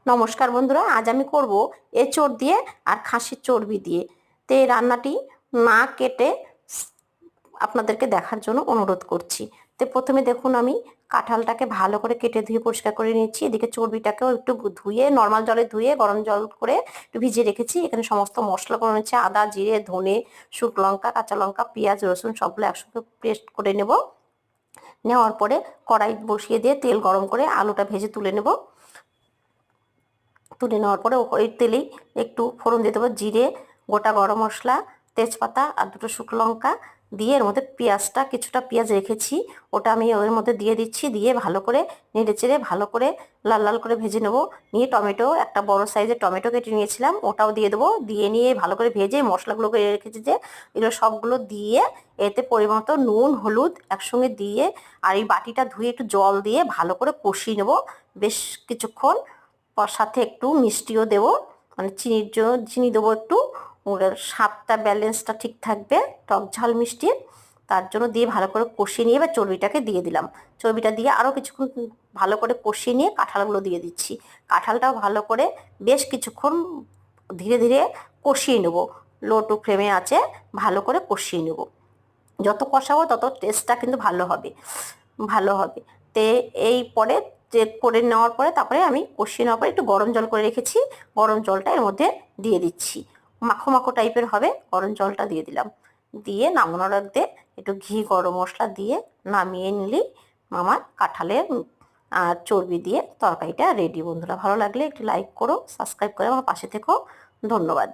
নমস্কার বন্ধুরা, আজ আমি করব এঁচোড় দিয়ে আর খাসির চর্বি দিয়ে। তো এই রান্নাটি না কেটে আপনাদেরকে দেখার জন্য অনুরোধ করছি। তো প্রথমে দেখুন, আমি কাঁঠালটাকে ভালো করে কেটে ধুয়ে পরিষ্কার করে নিচ্ছি। এদিকে চর্বিটাকেও একটু ধুয়ে নর্মাল জলে ধুয়ে গরম জল করে একটু ভিজিয়ে রেখেছি। এখানে সমস্ত মশলা করে নিচ্ছে, আদা, জিরে, ধনে, শুকনো লঙ্কা, কাঁচা লঙ্কা, পেঁয়াজ, রসুন সবগুলো একসঙ্গে পেস্ট করে নেব। নেওয়ার পরে কড়াই বসিয়ে দিয়ে তেল গরম করে আলুটা ভেজে তুলে নেব। তুলে নেওয়ার পরে ওই তেলেই একটু ফোড়ন দিয়ে দেবো, জিরে, গোটা গরম মশলা, তেজপাতা আর দুটো শুকনো লঙ্কা দিয়ে এর মধ্যে পেঁয়াজটা, কিছুটা পেঁয়াজ রেখেছি ওটা আমি ওর মধ্যে দিয়ে দিচ্ছি। দিয়ে ভালো করে নেড়ে চেড়ে ভালো করে লাল লাল করে ভেজে নেবো। নিয়ে টমেটো, একটা বড় সাইজের টমেটো কেটে নিয়েছিলাম ওটাও দিয়ে দেবো। দিয়ে নিয়ে ভালো করে ভেজে মশলাগুলো করে রেখেছি যে এগুলো সবগুলো দিয়ে এতে পরিমাণ মতো নুন, হলুদ একসঙ্গে দিয়ে আর এই বাটিটা ধুয়ে একটু জল দিয়ে ভালো করে কষিয়ে নেবো বেশ কিছুক্ষণ। সাথে একটু মিষ্টিও দেবো, মানে চিনির জন্য চিনি দেবো একটু, স্বাদটা ব্যালেন্সটা ঠিক থাকবে টক ঝাল মিষ্টির। তার জন্য দিয়ে ভালো করে কষিয়ে নিয়ে এবার চর্বিটাকে দিয়ে দিলাম। চর্বিটা দিয়ে আরও কিছুক্ষণ ভালো করে কষিয়ে নিয়ে কাঁঠালগুলো দিয়ে দিচ্ছি। কাঁঠালটাও ভালো করে বেশ কিছুক্ষণ ধীরে ধীরে কষিয়ে নেব, লো টু ফ্লেমে আছে ভালো করে কষিয়ে নেব। যত কষাবো তত টেস্টটা কিন্তু ভালো হবে। তে এই পরে চেক করে নেওয়ার পরে তারপরে আমি কষিয়ে নেওয়ার পরে একটু গরম জল করে রেখেছি, গরম জলটা এর মধ্যে দিয়ে দিচ্ছি। মাখো মাখো টাইপের হবে, গরম জলটা দিয়ে দিলাম। দিয়ে নামানোর আগে একটু ঘি, গরম মশলা দিয়ে নামিয়ে নিলেই আমার কাঁঠালের আর চর্বি দিয়ে তরকারিটা রেডি। বন্ধুরা, ভালো লাগলে একটু লাইক করো, সাবস্ক্রাইব করে আমার পাশে থেকো। ধন্যবাদ।